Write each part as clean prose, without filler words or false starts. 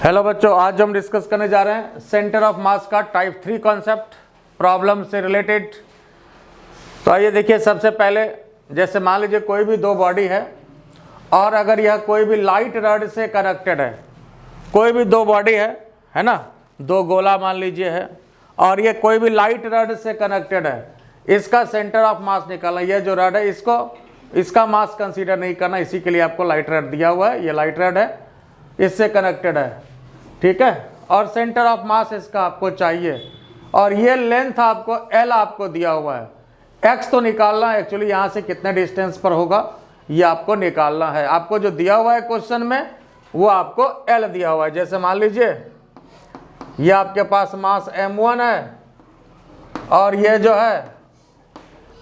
Hello बच्चों, आज हम डिस्कस करने जा रहे हैं सेंटर ऑफ मास का टाइप 3 कॉन्सेप्ट प्रॉब्लम से रिलेटेड। तो आइए देखिए, सबसे पहले जैसे मान लीजिए कोई भी दो बॉडी है और अगर यह कोई भी लाइट रॉड से कनेक्टेड है, कोई भी दो बॉडी है ना, दो गोला मान लीजिए है और ये कोई भी लाइट रॉड से कनेक्टेड है, इसका सेंटर ऑफ मास निकालना। यह जो रॉड है इसका मास कंसीडर नहीं करना, इसी के लिए आपको लाइट रॉड दिया हुआ है। ये लाइट रॉड है, इससे कनेक्टेड है, ठीक है, और सेंटर ऑफ मास इसका आपको चाहिए और ये लेंथ आपको L आपको दिया हुआ है। X तो निकालना है, एक्चुअली यहाँ से कितने डिस्टेंस पर होगा ये आपको निकालना है। आपको जो दिया हुआ है क्वेश्चन में वो आपको L दिया हुआ है। जैसे मान लीजिए ये आपके पास मास M1 है और ये जो है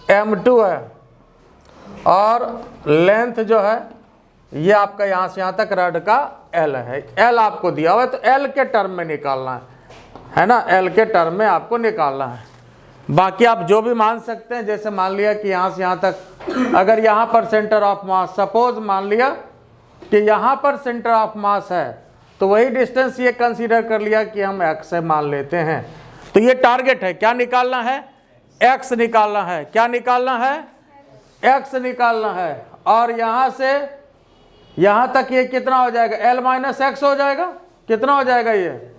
M2 है और लेंथ जो है ये आपका यहाँ से यहाँ तक रॉड का L है। L आपको दिया हुआ है तो L के टर्म में निकालना है ना, L के टर्म में आपको निकालना है। बाकी आप जो भी मान सकते हैं, जैसे मान लिया कि यहाँ से यहाँ तक अगर यहाँ पर सेंटर ऑफ मास, सपोज मान लिया कि यहाँ पर सेंटर ऑफ मास है तो वही डिस्टेंस ये कंसीडर कर लिया कि हम x है मान लेते हैं। तो ये टारगेट है, क्या निकालना है, x निकालना है। क्या निकालना है, x निकालना है। और यहाँ से यहाँ तक ये कितना हो जाएगा, L माइनस एक्स हो जाएगा। कितना हो जाएगा ये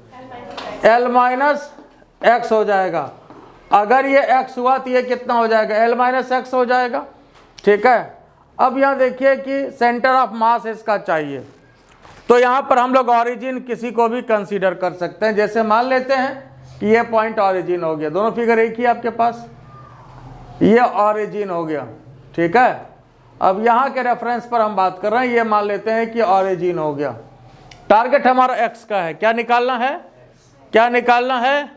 L माइनस एक्स हो जाएगा। अगर ये x हुआ तो ये कितना हो जाएगा, L माइनस एक्स हो जाएगा, ठीक है। अब यहाँ देखिए कि सेंटर ऑफ मास इसका चाहिए, तो यहाँ पर हम लोग ऑरिजिन किसी को भी कंसीडर कर सकते हैं। जैसे मान लेते हैं कि ये पॉइंट ऑरिजिन हो गया, दोनों फिगर एक ही आपके पास, ये ऑरिजिन हो गया, ठीक है। अब यहाँ के रेफरेंस पर हम बात कर रहे हैं, ये मान लेते हैं कि ऑरिजिन हो गया। टारगेट हमारा x का है, क्या निकालना है, क्या निकालना है,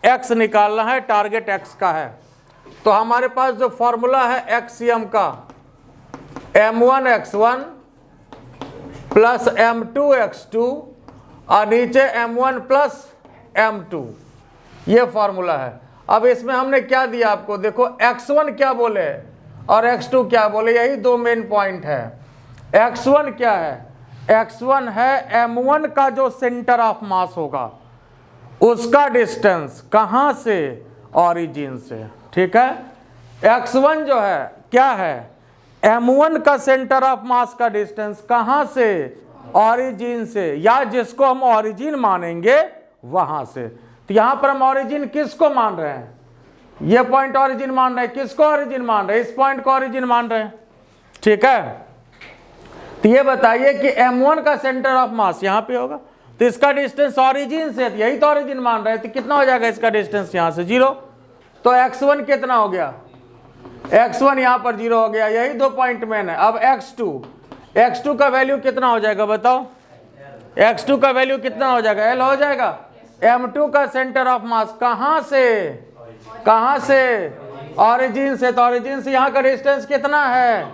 x निकालना है, टारगेट x का है। तो हमारे पास जो फॉर्मूला है एक्सियम का, m1x1 प्लस m2x2 और नीचे m1 प्लस m2, ये फॉर्मूला है। अब इसमें हमने क्या दिया आपको, देखो x1 क्या बोले और x2 क्या बोले, यही दो मेन पॉइंट है। x1 क्या है, x1 है m1 का जो सेंटर ऑफ मास होगा उसका डिस्टेंस, कहाँ से, ऑरिजिन से, ठीक है। x1 जो है क्या है, m1 का सेंटर ऑफ मास का डिस्टेंस कहाँ से, ऑरिजिन से, या जिसको हम ऑरिजिन मानेंगे वहां से। तो यहां पर हम ऑरिजिन किसको मान रहे हैं, ये पॉइंट ऑरिजिन मान रहे हैं, किसको ऑरिजिन मान रहे हैं, इस पॉइंट को ऑरिजिन मान रहे हैं, ठीक है। तो ये बताइए कि m1 का सेंटर ऑफ मास यहाँ पे होगा तो इसका डिस्टेंस ऑरिजिन से, यही तो ऑरिजिन मान रहे हैं, तो कितना हो जाएगा इसका डिस्टेंस यहाँ से 0। तो x1 कितना हो गया, x1 यहाँ पर 0 हो गया, यही दो पॉइंट मेन है। अब x2 का वैल्यू कितना हो जाएगा बताओ, x2 का वैल्यू कितना हो जाएगा, L हो जाएगा। m2 का सेंटर ऑफ मास कहाँ से, ऑरिजिन से, तो ऑरिजिन से यहाँ का डिस्टेंस कितना है,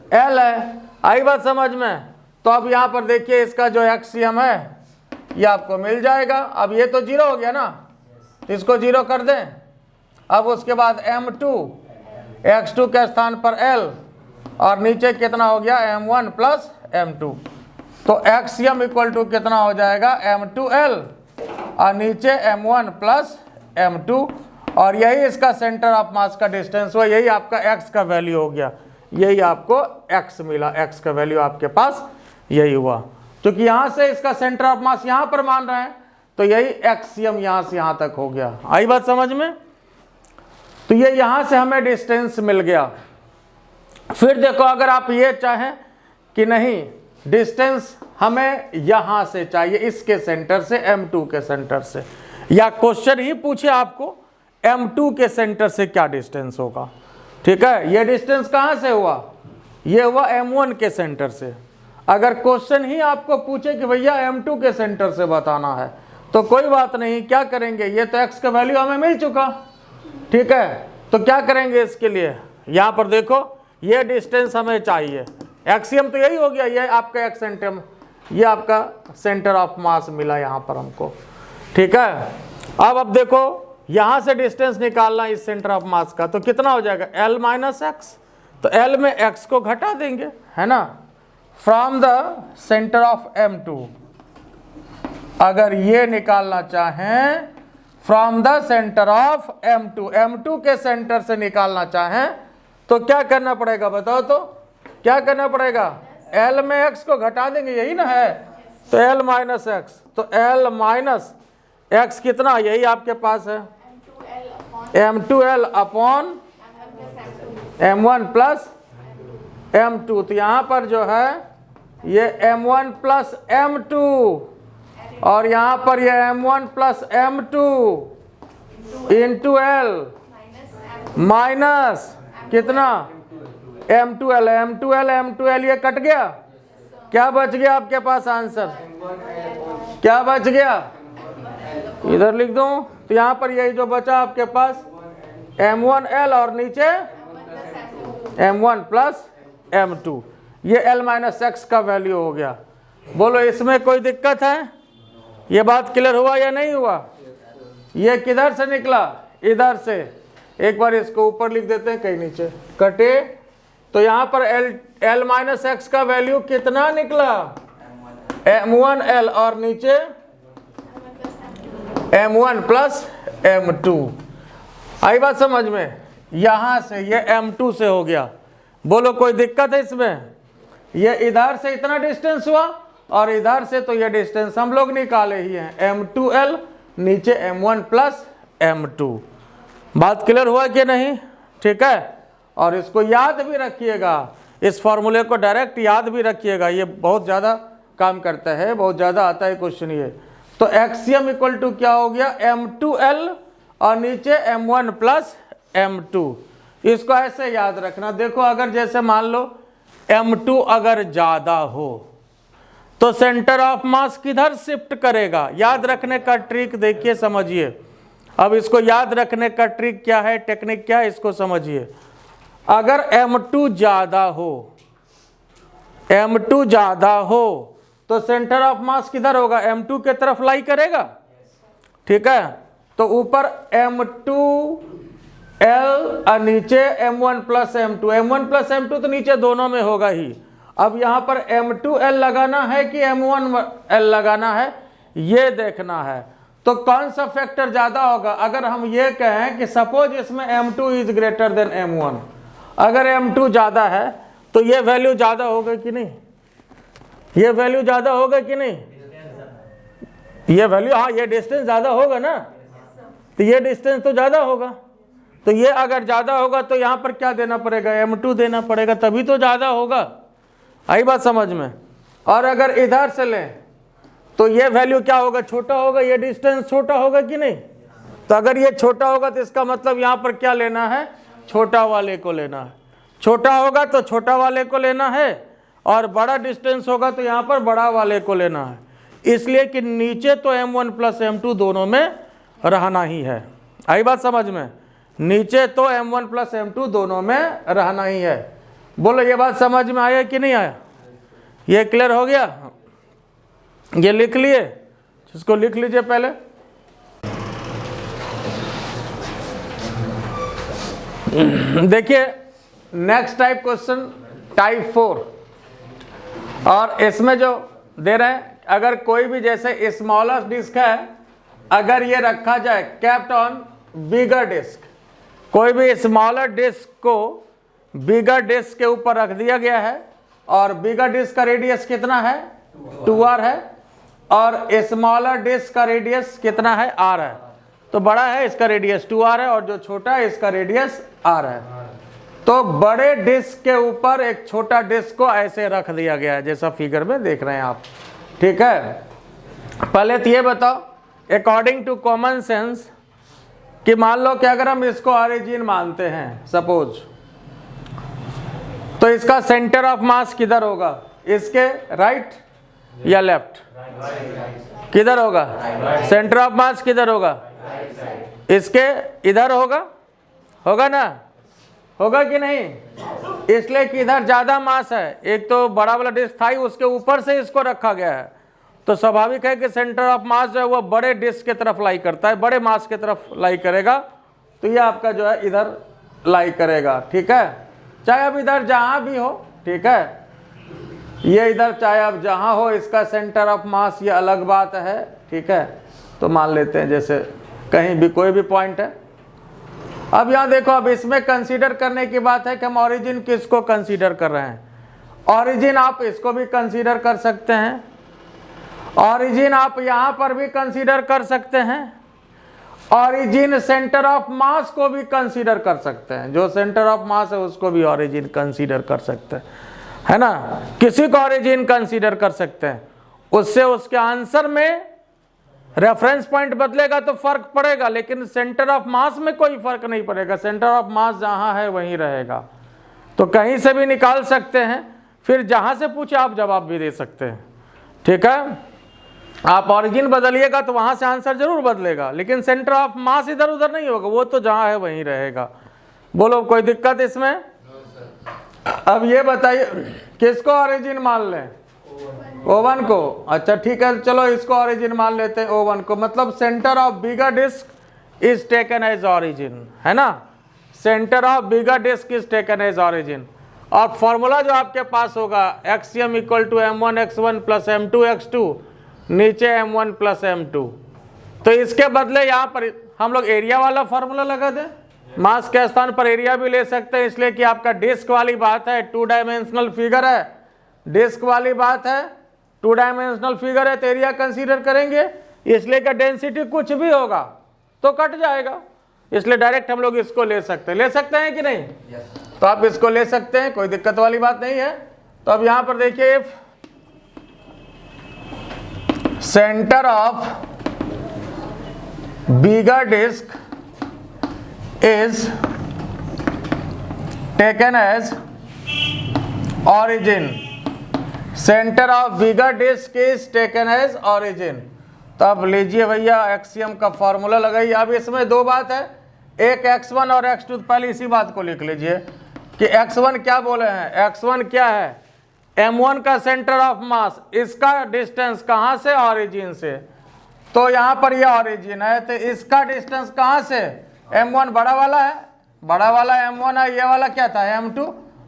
L है। आई बात समझ में। तो अब यहाँ पर देखिए इसका जो एक्सियम है ये आपको मिल जाएगा। अब ये तो 0 हो गया ना, तो इसको 0 कर दें। अब उसके बाद m2, x2 के स्थान पर L और नीचे कितना हो गया, m1 प्लस m2। तो एक्सियम इक्वल टू कितना हो जाएगा, m2L और नीचे m1 प्लस m2, और यही इसका सेंटर ऑफ मास का डिस्टेंस हुआ, यही आपका x का वैल्यू हो गया, यही आपको x मिला, x का वैल्यू आपके पास यही हुआ। क्योंकि यहाँ से इसका सेंटर ऑफ मास यहाँ पर मान रहे हैं तो यही एक्सियम यहाँ से यहाँ तक हो गया। आई बात समझ में। तो ये यहाँ से हमें डिस्टेंस मिल गया। फिर देखो अगर आप ये चाहें कि नहीं, डिस्टेंस हमें यहाँ से चाहिए, इसके सेंटर से, m2 के सेंटर से, या क्वेश्चन ही पूछे आपको m2 के सेंटर से क्या डिस्टेंस होगा, ठीक है। ये डिस्टेंस कहाँ से हुआ, ये हुआ m1 के सेंटर से। अगर क्वेश्चन ही आपको पूछे कि भैया m2 के सेंटर से बताना है तो कोई बात नहीं, क्या करेंगे, ये तो x का वैल्यू हमें मिल चुका, ठीक है। तो क्या करेंगे इसके लिए, यहाँ पर देखो ये डिस्टेंस हमें चाहिए, एक्सियम तो यही हो गया, ये आपका x सेंटर, ये आपका सेंटर ऑफ मास मिला यहाँ पर हमको, ठीक है। अब देखो यहाँ से डिस्टेंस निकालना इस सेंटर ऑफ मास का, तो कितना हो जाएगा, L माइनस एक्स। तो L में x को घटा देंगे, है ना, from the centre of M2, अगर ये निकालना चाहें from the centre of M2, M2 के सेंटर से निकालना चाहें तो क्या करना पड़ेगा बताओ तो, क्या करना पड़ेगा? L में x को घटा देंगे, यही ना है, तो L माइनस एक्स, तो L माइनस एक्स कितना, यही आपके पास है M2L upon M1 plus M2। तो यहाँ पर जो है ये M1 प्लस M2 और यहाँ पर ये M1 plus M2 into L minus कितना M2L, M2L, M2L ये कट गया, क्या बच गया आपके पास आंसर, क्या बच गया, इधर लिख दूं, तो यहाँ पर यही जो बचा आपके पास M1L और नीचे M1 प्लस M2, ये L माइनस एक्स का वैल्यू हो गया। बोलो इसमें कोई दिक्कत है? ये बात क्लियर हुआ या नहीं हुआ? ये किधर से निकला, इधर से, एक बार इसको ऊपर लिख देते हैं, कहीं नीचे कटे, तो यहाँ पर L माइनस एक्स का वैल्यू कितना निकला, M1L और नीचे M1 प्लस M2। आई बात समझ में? यहां से ये M2 से हो गया। बोलो कोई दिक्कत है इसमें? ये इधर से इतना डिस्टेंस हुआ और इधर से तो ये डिस्टेंस हम लोग निकाले ही हैं, M2L नीचे M1 प्लस M2। बात क्लियर हुआ कि नहीं? ठीक है, और इसको याद भी रखिएगा, इस फॉर्मूले को डायरेक्ट याद भी रखिएगा, ये बहुत ज़्यादा काम करता है, बहुत ज़्यादा आता है क्वेश्चन ये। तो एक्सियम इक्वल टू क्या हो गया, M2L और नीचे M1 प्लस M2। इसको ऐसे याद रखना। देखो अगर जैसे मान लो M2 अगर ज़्यादा हो तो सेंटर ऑफ मास किधर शिफ्ट करेगा, याद रखने का ट्रिक देखिए, समझिए। अब इसको याद रखने का ट्रिक क्या है, टेक्निक क्या है, इसको समझिए। अगर M2 ज़्यादा हो, M2 ज़्यादा हो तो सेंटर ऑफ मास किधर होगा, M2 के तरफ लाई करेगा, ठीक है। तो ऊपर M2L और नीचे M1 plus M2, M1 plus M2 तो नीचे दोनों में होगा ही। अब यहाँ पर M2L लगाना है कि M1L लगाना है, ये देखना है। तो कौन सा फैक्टर ज़्यादा होगा? अगर हम ये कहें कि सपोज इसमें M2 is greater than M1, अगर M2 ज़्यादा है तो ये वैल्यू ज़्यादा होगा कि नहीं, ये वैल्यू ज़्यादा होगा कि नहीं, ये वैल्यू, हाँ ये डिस्टेंस ज़्यादा होगा ना, तो ये डिस्टेंस तो ज़्यादा होगा। तो ये अगर ज़्यादा होगा तो यहाँ पर क्या देना पड़ेगा, M2 देना पड़ेगा, तभी तो ज़्यादा होगा। आई बात समझ में? और अगर इधर से लें तो ये वैल्यू क्या होगा, छोटा होगा, ये डिस्टेंस छोटा होगा कि नहीं। तो अगर ये छोटा होगा तो इसका मतलब यहाँ पर क्या लेना है, छोटा वाले को लेना है। छोटा होगा तो छोटा वाले को लेना है और बड़ा डिस्टेंस होगा तो यहाँ पर बड़ा वाले को लेना है। इसलिए कि नीचे तो M1 प्लस M2 दोनों में रहना ही है। आई बात समझ में? नीचे तो M1 प्लस M2 दोनों में रहना ही है। बोलो ये बात समझ में आया कि नहीं आया? ये क्लियर हो गया? ये लिख लिए, इसको लिख लीजिए पहले। देखिए नेक्स्ट टाइप क्वेश्चन टाइप 4, और इसमें जो दे रहे हैं, अगर कोई भी जैसे स्मॉलर डिस्क है, अगर ये रखा जाए कैप्ट ऑन बिगर डिस्क, कोई भी स्मॉलर डिस्क को बिगर डिस्क के ऊपर रख दिया गया है और बिगर डिस्क का रेडियस कितना है, 2r है, और स्मॉलर डिस्क का रेडियस कितना है, r है। तो बड़ा है इसका रेडियस 2r है और जो छोटा है इसका रेडियस r है। तो बड़े डिस्क के ऊपर एक छोटा डिस्क को ऐसे रख दिया गया है जैसा फिगर में देख रहे हैं आप, ठीक है। पहले तो ये बताओ अकॉर्डिंग टू कॉमन सेंस कि मान लो कि अगर हम इसको ऑरिजिन मानते हैं सपोज, तो इसका सेंटर ऑफ मास किधर होगा, इसके राइट या लेफ्ट, किधर होगा, सेंटर ऑफ मास किधर होगा, इसके इधर होगा, होगा ना, होगा कि नहीं। इसलिए कि इधर ज्यादा मास है, एक तो बड़ा वाला डिस्क था ही, उसके ऊपर से इसको रखा गया है, तो स्वाभाविक है कि सेंटर ऑफ मास जो है वो बड़े डिस्क की तरफ लाई करता है, बड़े मास की तरफ लाई करेगा। तो ये आपका जो है इधर लाई करेगा, ठीक है, चाहे अब इधर जहां भी हो, ठीक है। ये इधर चाहे अब जहाँ हो इसका सेंटर ऑफ मास, ये अलग बात है, ठीक है। तो मान लेते हैं जैसे कहीं भी कोई भी पॉइंट है। अब यहाँ देखो, अब इसमें कंसीडर करने की बात है कि हम ओरिजिन किसको कंसीडर कर रहे हैं। ओरिजिन आप इसको भी कंसीडर कर सकते हैं, ओरिजिन आप यहाँ पर भी कंसीडर कर सकते हैं, ओरिजिन सेंटर ऑफ मास को भी कंसीडर कर सकते हैं। जो सेंटर ऑफ मास है उसको भी ओरिजिन कंसीडर कर सकते हैं, है ना। किसी को ओरिजिन कंसीडर कर सकते हैं, उससे उसके आंसर में रेफरेंस पॉइंट बदलेगा तो फर्क पड़ेगा, लेकिन सेंटर ऑफ मास में कोई फर्क नहीं पड़ेगा। सेंटर ऑफ मास जहां है वहीं रहेगा। तो कहीं से भी निकाल सकते हैं, फिर जहां से पूछे आप जवाब भी दे सकते हैं, ठीक है। आप ओरिजिन बदलिएगा तो वहां से आंसर जरूर बदलेगा, लेकिन सेंटर ऑफ मास इधर उधर नहीं होगा, वो तो जहां है वहीं रहेगा। बोलो कोई दिक्कत इसमें? अब ये बताइए किसको ओरिजिन मान लें? O1 को। अच्छा ठीक है, चलो इसको ओरिजिन मान लेते हैं O1 को। मतलब centre of bigger disc is taken as origin, है ना। Centre of bigger disc is taken as origin. और फॉर्मूला जो आपके पास होगा axiom equal to m1x1 plus m2x2, नीचे m1 प्लस m2। तो इसके बदले यहाँ पर हम लोग एरिया वाला फॉर्मूला लगा दें। मास के स्थान पर एरिया भी ले सकते हैं, इसलिए कि आपका डिस्क वाली बात है, 2 डायमेंशनल फिगर है, डिस्क वाली बात है, 2 डायमेंशनल फिगर है, तो एरिया कंसीडर करेंगे। इसलिए कि डेंसिटी कुछ भी होगा तो कट जाएगा, इसलिए डायरेक्ट हम लोग इसको ले सकते हैं। ले सकते हैं कि नहीं? तो आप इसको ले सकते हैं, कोई दिक्कत वाली बात नहीं है। तो अब यहां पर देखिए, centre of bigger disc is taken as origin, center of bigger disk is taken as origin। तो अब लीजिए भैया एक्सियम का फॉर्मूला लगाइए। अब इसमें दो बात है, एक x1 और x2। पहले इसी बात को लिख लीजिए कि x1 क्या बोले हैं। x1 क्या है? m1 का सेंटर ऑफ मास, इसका डिस्टेंस कहाँ से? ओरिजिन से। तो यहाँ पर ये ओरिजिन है, तो इसका डिस्टेंस कहाँ से? m1 बड़ा वाला है, बड़ा वाला m1 है, ये वाला क्या था? m2।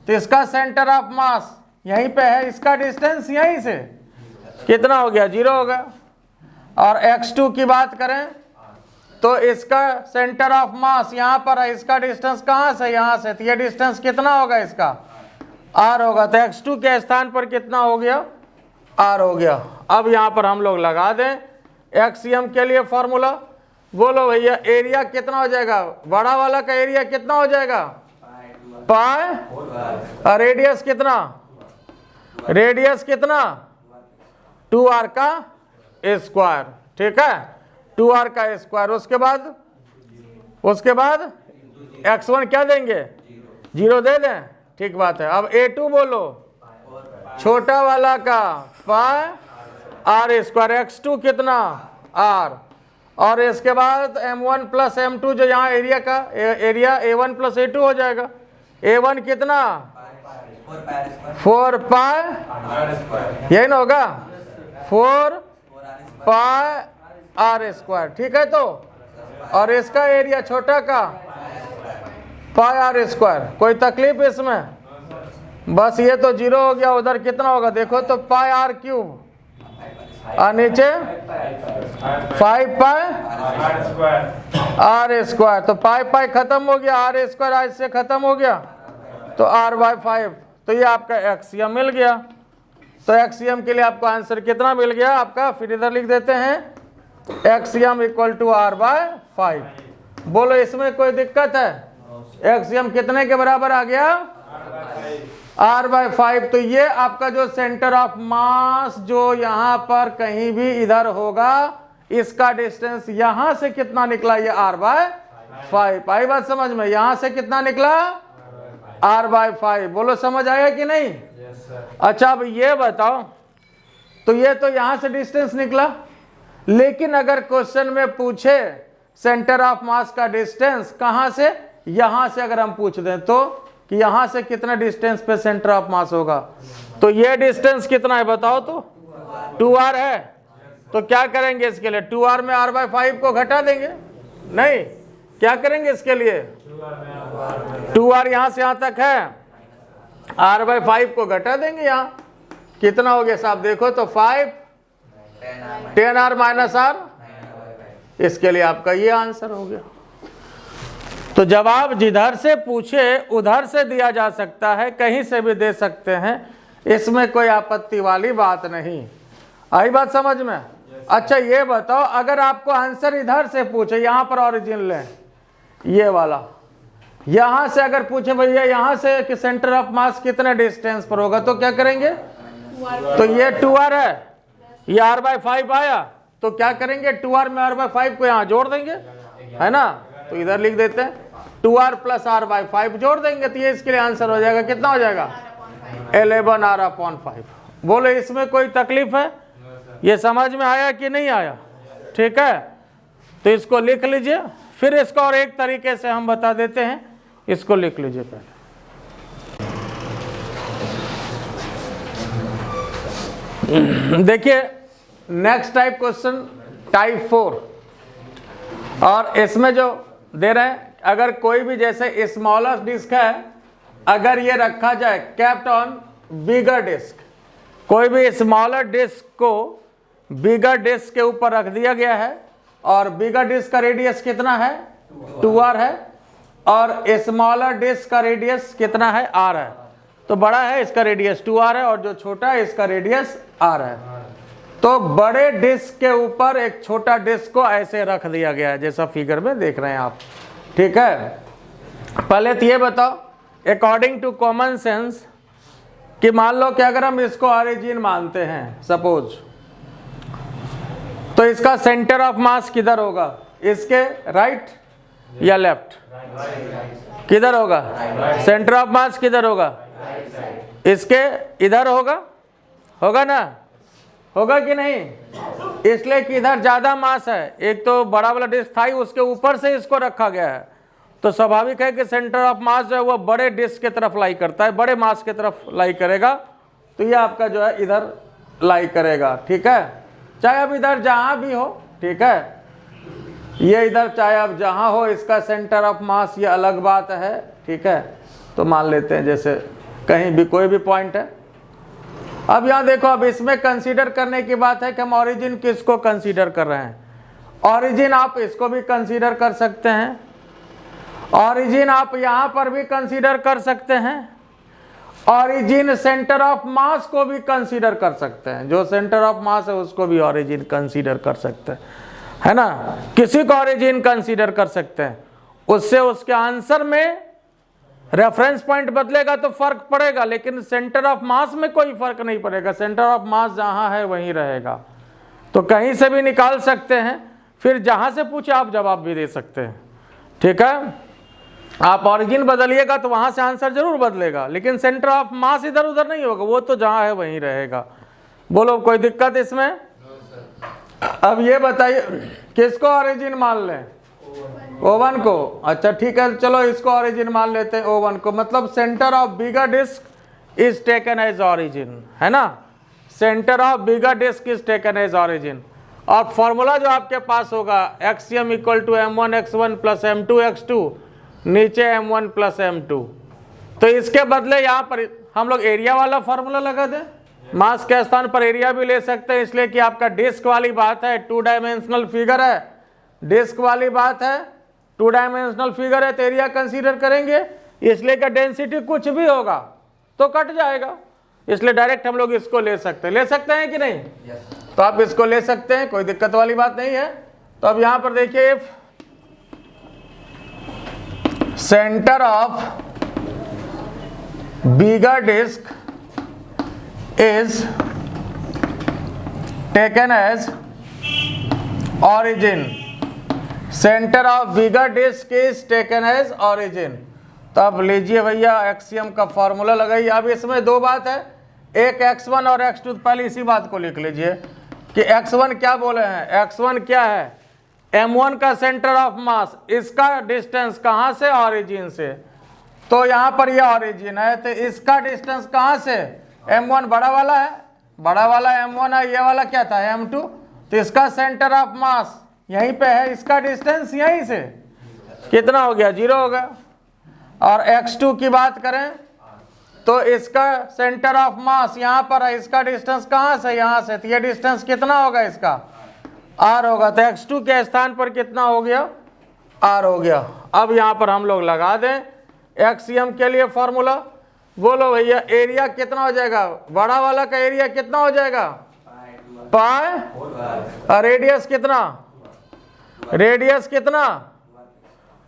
तो इसका सेंटर ऑफ मास यहीं पे है, इसका डिस्टेंस यहीं से कितना हो गया? 0 हो गया। और x2 की बात करें तो इसका सेंटर ऑफ मास यहाँ पर है, इसका डिस्टेंस कहाँ से? यहाँ से। तो ये डिस्टेंस कितना होगा? इसका r होगा। तो x2 के स्थान पर कितना हो गया? r हो गया। अब यहाँ पर हम लोग लगा दें एक्सियम के लिए फॉर्मूला। बोलो भैया एरिया कितना हो जाएगा? बड़ा वाला का एरिया कितना हो जाएगा? पाई। और रेडियस कितना? रेडियस कितना? 2r का स्क्वायर, ठीक है, 2r का स्क्वायर। उसके बाद x1 क्या देंगे? 0 दे दें, ठीक बात है। अब a2 बोलो, छोटा वाला का पाई r स्क्वायर, x2 कितना? r। और इसके बाद m1 प्लस m2 जो यहाँ एरिया का एरिया a1 प्लस a2 हो जाएगा। a1 कितना? 4 पाई, यही ना होगा? 4 पाई r स्क्वायर, ठीक है। तो और इसका एरिया छोटा का पाई r स्क्वायर। कोई तकलीफ इसमें? बस ये तो 0 हो गया। उधर कितना होगा देखो तो पाई r क्यूब, और नीचे 5 पाई r स्क्वायर। तो पाई खत्म हो गया, r स्क्वायर आज से खत्म हो गया, तो r/5। तो ये आपका एक्सियम मिल गया। तो एक्सियम के लिए आपको आंसर कितना मिल गया आपका? फिर इधर लिख देते हैं एक्सियम इक्वल टू r/5। बोलो इसमें कोई दिक्कत है? एक्सियम कितने के बराबर आ गया? r/5। तो ये आपका जो सेंटर ऑफ मास जो यहाँ पर कहीं भी इधर होगा, इसका डिस्टेंस यहाँ से कितना निकला? ये r/5। आई बात समझ में? यहाँ से कितना निकला? r/5। बोलो समझ आया कि नहीं? अच्छा अब ये बताओ, तो ये तो यहाँ से डिस्टेंस निकला, लेकिन अगर क्वेश्चन में पूछे सेंटर ऑफ मास का डिस्टेंस कहाँ से? यहाँ से अगर हम पूछ दें तो कि यहाँ से कितना डिस्टेंस पे सेंटर ऑफ मास होगा, तो ये डिस्टेंस कितना है बताओ तो? 2r है। तो क्या करेंगे इसके लिए? 2r में r/5 को घटा देंगे। नहीं, क्या करेंगे इसके लिए? 2r यहाँ से यहाँ तक है, r/5 को घटा देंगे यहाँ, कितना हो गया साहब, देखो तो 5 10r माइनस r, इसके लिए आपका ये आंसर हो गया। तो जवाब जिधर से पूछे उधर से दिया जा सकता है, कहीं से भी दे सकते हैं, इसमें कोई आपत्ति वाली बात नहीं। आई बात समझ में? अच्छा ये बताओ, अगर आपको आंसर इधर से पूछे, यहां पर ओरिजिन लें, ये वाला, यहां से अगर पूछे भैया यहां से कि सेंटर ऑफ मास कितने डिस्टेंस पर होगा, तो क्या करेंगे? तो ये 2r है, ये r/5 आया, तो क्या करेंगे? 2r में r/5 को यहां जोड़ देंगे, है ना? तो इधर लिख देते हैं 2r प्लस r/5 जोड़ देंगे, तो ये इसके लिए आंसर हो जाएगा। कितना हो जाएगा? 11r/5। बोले इसमें कोई तकलीफ है? ये समझ में आया कि नहीं आया? ठीक है, तो इसको लिख लीजिए, फिर इसको और एक तरीके से हम बता देते हैं, इसको लिख लीजिए पहले। देखिए नेक्स्ट टाइप क्वेश्चन, टाइप 4, और इसमें जो दे रहे हैं, अगर कोई भी जैसे स्मॉलर डिस्क है, अगर ये रखा जाए कैप्ट ऑन बिगर डिस्क, कोई भी स्मॉलर डिस्क को बिगर डिस्क के ऊपर रख दिया गया है, और बिगर डिस्क का रेडियस कितना है? 2r है, और स्मॉलर डिस्क का रेडियस कितना है? r है। तो बड़ा है इसका रेडियस 2r है, और जो छोटा है इसका रेडियस r है। तो बड़े डिस्क के ऊपर एक छोटा डिस्क को ऐसे रख दिया गया है, जैसा फिगर में देख रहे हैं आप। ठीक है, पहले तो ये बताओ अकॉर्डिंग टू कॉमन सेंस कि मान लो कि अगर हम इसको ओरिजिन मानते हैं सपोज, तो इसका सेंटर ऑफ मास किधर होगा? इसके राइट या लेफ्ट? किधर होगा? सेंटर ऑफ मास किधर होगा? इसके इधर होगा, होगा ना? होगा कि नहीं? इसलिए कि इधर ज्यादा मास है, एक तो बड़ा वाला डिस्क था ही, उसके ऊपर से इसको रखा गया है, तो स्वाभाविक है कि सेंटर ऑफ मास जो है वो बड़े डिस्क की तरफ लाई करता है, बड़े मास की तरफ लाई करेगा, तो ये आपका जो है इधर लाई करेगा। ठीक है, चाहे अब इधर जहां भी हो, ठीक है, ये इधर चाहे अब जहां हो, इसका सेंटर ऑफ मास ये अलग बात है। ठीक है, तो मान लेते हैं जैसे कहीं भी कोई भी पॉइंट है। अब यहाँ देखो, अब इसमें कंसीडर करने की बात है कि हम ओरिजिन किसको कंसीडर कर रहे हैं। ओरिजिन आप इसको भी कंसीडर कर सकते हैं, ओरिजिन आप यहाँ पर भी कंसीडर कर सकते हैं, ओरिजिन सेंटर ऑफ मास को भी कंसीडर कर सकते हैं, जो सेंटर ऑफ मास है उसको भी ओरिजिन कंसीडर कर सकते हैं, है ना? किसी को ओरिजिन कंसीडर कर सकते हैं, उससे उसके आंसर में रेफरेंस पॉइंट बदलेगा तो फर्क पड़ेगा, लेकिन सेंटर ऑफ मास में कोई फर्क नहीं पड़ेगा, सेंटर ऑफ मास जहां है वहीं रहेगा। तो कहीं से भी निकाल सकते हैं, फिर जहां से पूछे आप जवाब भी दे सकते हैं। ठीक है, आप ओरिजिन बदलिएगा तो वहां से आंसर जरूर बदलेगा, लेकिन सेंटर ऑफ मास इधर उधर नहीं होगा, वो तो जहां है वहीं रहेगा। बोलो कोई दिक्कत इसमें? अब ये बताइए किसको ओरिजिन मान लें? O1 को। अच्छा ठीक है, चलो इसको ओरिजिन मान लेते हैं O1 को, मतलब centre of bigger disc is taken as origin, है ना? Centre of bigger disc is taken as origin. और फॉर्मूला जो आपके पास होगा axiom equal to m1x1 plus m2x2, नीचे m1 प्लस m2। तो इसके बदले यहाँ पर हम लोग एरिया वाला फॉर्मूला लगा दें, मास के स्थान पर एरिया भी ले सकते हैं, इसलिए कि आपका डिस्क वाली बात है, 2 डायमेंशनल फिगर है, डिस्क वाली बात है, 2 डायमेंशनल फिगर है, तो एरिया कंसीडर करेंगे, इसलिए कि डेंसिटी कुछ भी होगा तो कट जाएगा, इसलिए डायरेक्ट हम लोग इसको ले सकते हैं कि नहीं? तो आप इसको ले सकते हैं, कोई दिक्कत वाली बात नहीं है। तो अब यहां पर देखिए, centre of bigger disc is taken as origin, centre of bigger disc is taken as origin। तो अब लीजिए भैया एक्सियम का फॉर्मूला लगाइए। अब इसमें दो बात है, एक x1 और x2, पहले इसी बात को लिख लीजिए कि x1 क्या बोले हैं, x1 क्या है? m1 का सेंटर ऑफ मास, इसका डिस्टेंस कहाँ से? ओरिजिन से। तो यहाँ पर यह ओरिजिन है, तो इसका डिस्टेंस कहाँ से? m1 बड़ा वाला है, बड़ा वाला m1 है, ये वाला क्या था? m2। तो इसका सेंटर ऑफ मास यहीं पे है, इसका डिस्टेंस यहीं से कितना हो गया? 0 हो गया। और x2 की बात करें तो इसका सेंटर ऑफ मास यहाँ पर है, इसका डिस्टेंस कहाँ से यहाँ से, तो ये डिस्टेंस कितना होगा इसका r होगा। तो x2 के स्थान पर कितना हो गया r हो गया। अब यहाँ पर हम लोग लगा दें एक्सियम के लिए फॉर्मूला। बोलो भैया एरिया कितना हो जाएगा, बड़ा वाला का एरिया कितना हो जाएगा पाई, और रेडियस कितना, रेडियस कितना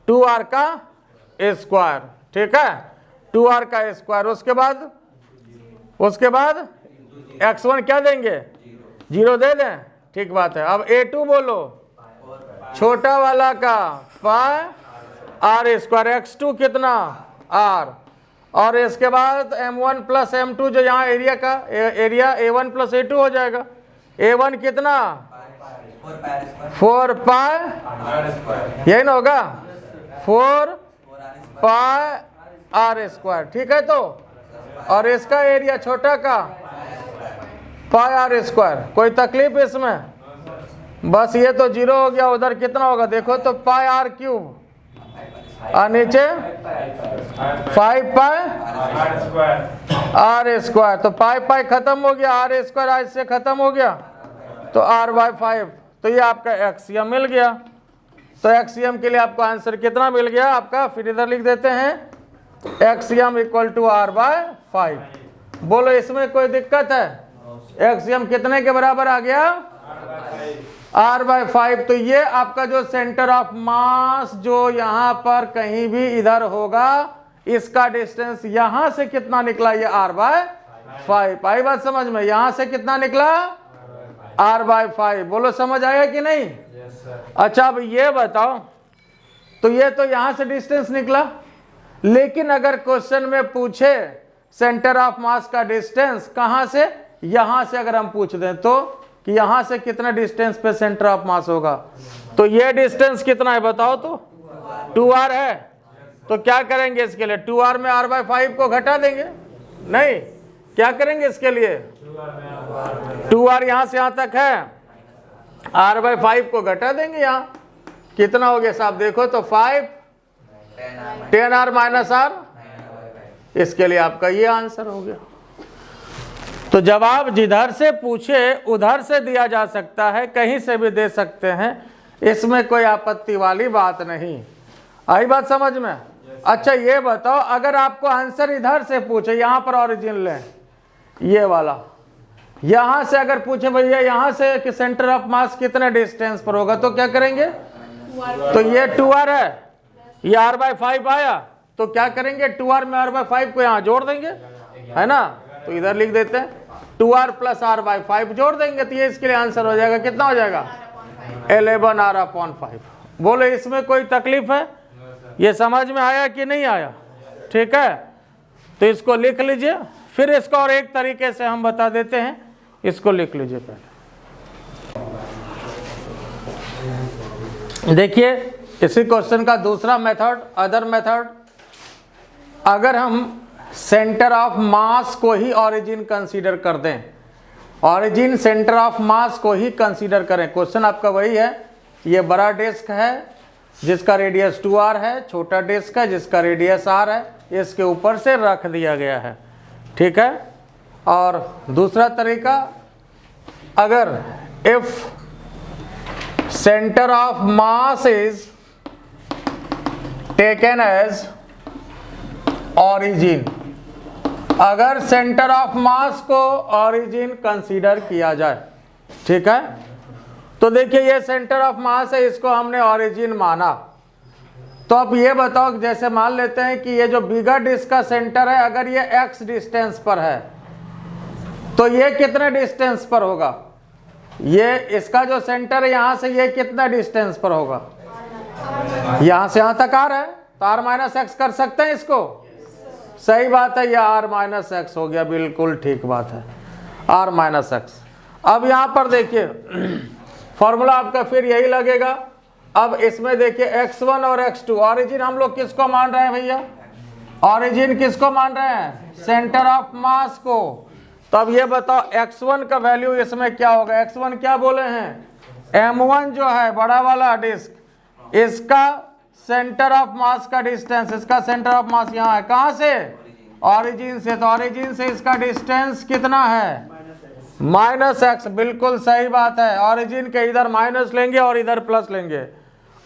2r का स्क्वायर, ठीक है 2r का स्क्वायर। उसके बाद x1 क्या देंगे 0 दे दें, ठीक बात है। अब a2 बोलो छोटा वाला का पाई r स्क्वायर, x2 कितना r, और इसके बाद m1 प्लस m2 जो यहाँ एरिया का एरिया a1 प्लस a2 हो जाएगा। a1 कितना 4 पाई, यही ना होगा 4 पाई r स्क्वायर, ठीक है। तो और इसका एरिया छोटा का पाई r स्क्वायर, कोई तकलीफ इसमें, बस ये तो 0 हो गया। उधर कितना होगा देखो तो पाई r क्यूब, और नीचे 5 पाई r स्क्वायर, तो पाई खत्म हो गया, r स्क्वायर आज से खत्म हो गया, तो r/5। तो ये आपका एक्सियम मिल गया। तो एक्सियम के लिए आपको आंसर कितना मिल गया आपका, फिर इधर लिख देते हैं एक्सियम इक्वल टू r/5। बोलो इसमें कोई दिक्कत है, एक्सियम कितने के बराबर आ गया r/5। तो ये आपका जो सेंटर ऑफ मास जो यहाँ पर कहीं भी इधर होगा, इसका डिस्टेंस यहाँ से कितना निकला, ये r/5। आई बात समझ में, यहाँ से कितना निकला r/5। बोलो समझ आया कि नहीं? अच्छा अब ये बताओ, तो ये तो यहाँ से डिस्टेंस निकला, लेकिन अगर क्वेश्चन में पूछे सेंटर ऑफ मास का डिस्टेंस कहाँ से, यहाँ से अगर हम पूछ दें तो कि यहाँ से कितना डिस्टेंस पे सेंटर ऑफ मास होगा, तो ये डिस्टेंस कितना है बताओ तो 2r है। तो क्या करेंगे इसके लिए, 2r में r/5 को घटा देंगे, नहीं क्या करेंगे इसके लिए 2r यहाँ से यहाँ तक है, r/5 को घटा देंगे, यहाँ कितना हो गया साहब देखो तो 5 10r माइनस r, इसके लिए आपका ये आंसर हो गया। तो जवाब जिधर से पूछे उधर से दिया जा सकता है, कहीं से भी दे सकते हैं, इसमें कोई आपत्ति वाली बात नहीं। आई बात समझ में? अच्छा ये बताओ अगर आपको आंसर इधर से पूछे, यहाँ पर ओरिजिन लें ये वाला, यहाँ से अगर पूछे भैया यहाँ से कि सेंटर ऑफ मास कितने डिस्टेंस पर होगा, तो क्या करेंगे, तो ये 2r है, ये r/5 आया, तो क्या करेंगे 2r में r/5 को यहाँ जोड़ देंगे, है ना। तो इधर लिख देते हैं 2r प्लस r/5 जोड़ देंगे, तो ये इसके लिए आंसर हो जाएगा, कितना हो जाएगा 11r/5। बोलो इसमें कोई तकलीफ है, ये समझ में आया कि नहीं आया? ठीक है, तो इसको लिख लीजिए, फिर इसको और एक तरीके से हम बता देते हैं, इसको लिख लीजिए पहले। देखिए इसी क्वेश्चन का दूसरा मेथड, अदर मेथड, अगर हम सेंटर ऑफ मास को ही ओरिजिन कंसीडर कर दें, ओरिजिन सेंटर ऑफ मास को ही कंसीडर करें। क्वेश्चन आपका वही है, ये बड़ा डिस्क है जिसका रेडियस 2r है, छोटा डिस्क है जिसका रेडियस r है, इसके ऊपर से रख दिया गया है, ठीक है। और दूसरा तरीका, अगर if centre of mass is taken as origin, अगर सेंटर ऑफ मास को ओरिजिन कंसीडर किया जाए, ठीक है। तो देखिए ये सेंटर ऑफ मास है, इसको हमने ओरिजिन माना। तो अब ये बताओ, जैसे मान लेते हैं कि ये जो बिगर डिस्क का सेंटर है, अगर ये x डिस्टेंस पर है, तो ये कितने डिस्टेंस पर होगा, ये इसका जो सेंटर है यहाँ से ये कितना डिस्टेंस पर होगा, यहाँ से यहाँ तक r है, तो r-x कर सकते हैं इसको, सही बात है, ये r-x हो गया, बिल्कुल ठीक बात है r-x। अब यहाँ पर देखिए फॉर्मूला आपका फिर यही लगेगा। अब इसमें देखिए x1 और x2, ओरिजिन हम लोग किसको मान रहे हैं भैया, ओरिजिन किसको मान रहे हैं, सेंटर ऑफ मास को। तो अब ये बताओ x1 का वैल्यू इसमें क्या होगा, x1 क्या बोले हैं, m1 जो है बड़ा वाला डिस्क, इसका सेंटर ऑफ मास का डिस्टेंस, इसका सेंटर ऑफ मास यहाँ है, कहाँ से ऑरिजिन से, तो ऑरिजिन से इसका डिस्टेंस कितना है -x। बिल्कुल सही बात है, ऑरिजिन के इधर माइनस लेंगे और इधर प्लस लेंगे।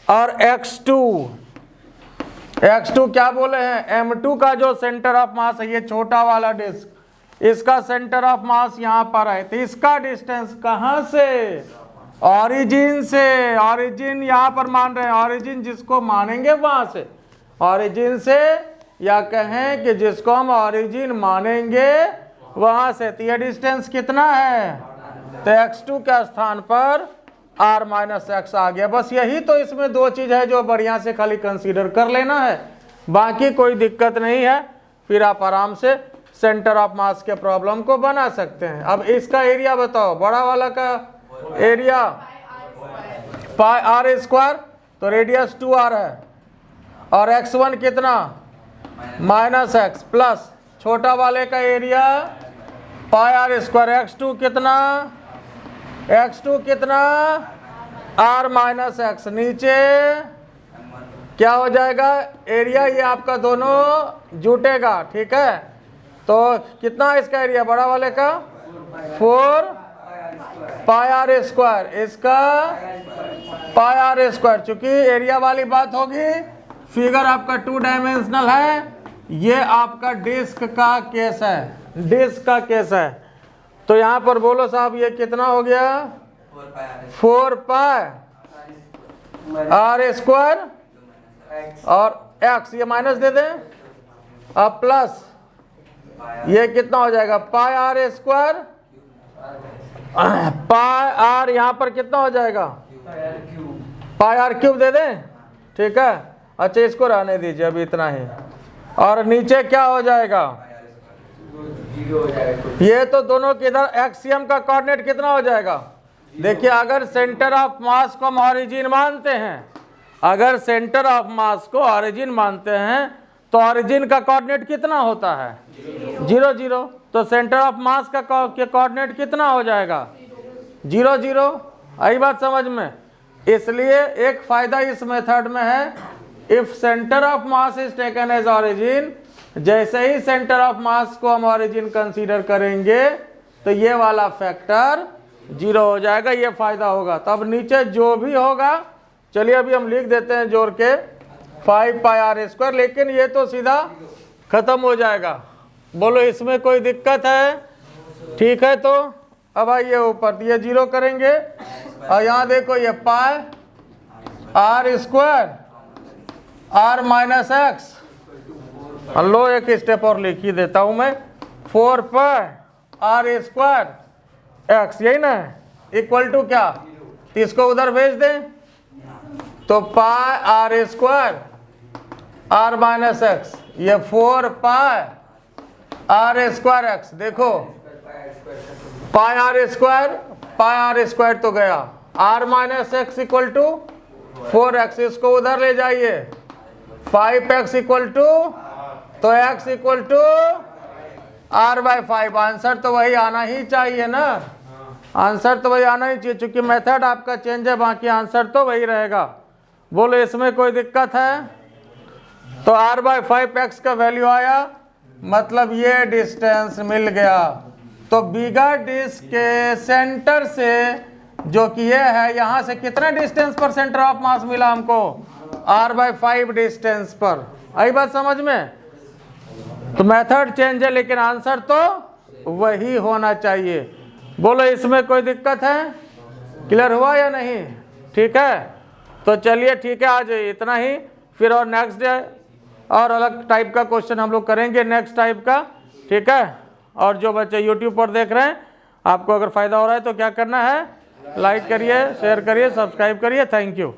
और x2 क्या बोले हैं, M2 का जो सेंटर ऑफ मास है, ये छोटा वाला डिस्क, इसका सेंटर ऑफ मास यहाँ पर है, तो इसका डिस्टेंस कहाँ से, ऑरिजिन से। ऑरिजिन यहाँ पर मान रहे हैं, ऑरिजिन जिसको मानेंगे वहां से, ऑरिजिन से, या कहें कि जिसको हम ऑरिजिन मानेंगे वहां से। तो ये डिस्टेंस कितना है, तो x2 के स्थान पर r-x आ गया। बस यही तो इसमें दो चीज है जो बढ़िया से खाली कंसीडर कर लेना है, बाकी कोई दिक्कत नहीं है। फिर आप आराम से सेंटर ऑफ मास के प्रॉब्लम को बना सकते हैं। अब इसका एरिया बताओ, बड़ा वाला का एरिया पाई r², तो रेडियस 2r है, और x1 कितना -x, प्लस छोटा वाले का एरिया पाई r², x2 कितना r-x। नीचे क्या हो जाएगा, एरिया ये आपका दोनों जुटेगा, ठीक है। तो कितना इसका एरिया, बड़ा वाले का 4 पाई r², इसका पाई r²। चूंकि एरिया वाली बात होगी, फिगर आपका 2 डायमेंशनल है, ये आपका डिस्क का केस है, डिस्क का केस है। तो यहाँ पर बोलो साहब ये कितना हो गया, 4 पाई r² और x, ये माइनस दे दें, अब प्लस ये कितना हो जाएगा, पाई r², पाई r यहाँ पर कितना हो जाएगा, पाई r³ दे दें, ठीक है। अच्छा इसको रहने दीजिए अभी इतना ही। और नीचे क्या हो जाएगा, ये तो दोनों के इधर एक्सियम का कोऑर्डिनेट कितना हो जाएगा। देखिए अगर सेंटर ऑफ मास को हम ऑरिजिन मानते हैं, अगर सेंटर ऑफ मास को ऑरिजिन मानते हैं तो ऑरिजिन का कोऑर्डिनेट कितना होता है 0 0। तो सेंटर ऑफ मास का कोऑर्डिनेट कितना हो जाएगा 0 0। आई बात समझ में। इसलिए एक फायदा इस मेथड में है, if centre of mass is taken as origin, जैसे ही सेंटर ऑफ मास को हम ऑरिजिन कंसीडर करेंगे तो ये वाला फैक्टर 0 हो जाएगा, ये फायदा होगा। तब नीचे जो भी होगा, चलिए अभी हम लिख देते हैं जोड़ के 5 पाई r², लेकिन ये तो सीधा खत्म हो जाएगा। बोलो इसमें कोई दिक्कत है, ठीक है। तो अब आइए ऊपर, ये 0 करेंगे और यहाँ देखो ये पाई r² r-x, लो एक स्टेप और लिख ही देता हूं मैं, 4 पाई r² x, यही ना इक्वल टू क्या, तो इसको उधर भेज दें, तो पाई r² r-x, ये 4 पाई r² x। देखो पाई r² तो गया, r-x इक्वल टू 4x, इसको उधर ले जाइए, 5x इक्वल टू, तो x equal to r/5। Answer तो वही आना ही चाहिए ना, आंसर तो वही आना ही चाहिए, चूंकि मेथड आपका चेंज है, बाकी आंसर तो वही रहेगा। बोलो इसमें कोई दिक्कत है। तो r/5x का वैल्यू आया, मतलब ये डिस्टेंस मिल गया। तो बिगर डिस्क के सेंटर से, जो कि ये है, यहाँ से कितना डिस्टेंस पर सेंटर ऑफ मास मिला हमको, r/5 डिस्टेंस पर। आई बात समझ में। तो मेथड चेंज है लेकिन आंसर तो वही होना चाहिए। बोलो इसमें कोई दिक्कत है, क्लियर हुआ या नहीं, ठीक है। तो चलिए ठीक है, आज इतना ही, फिर और नेक्स्ट डे और अलग टाइप का क्वेश्चन हम लोग करेंगे, नेक्स्ट टाइप का, ठीक है। और जो बच्चे यूट्यूब पर देख रहे हैं, आपको अगर फ़ायदा हो रहा है तो क्या करना है, लाइक करिए, शेयर करिए, सब्सक्राइब करिए। Thank you.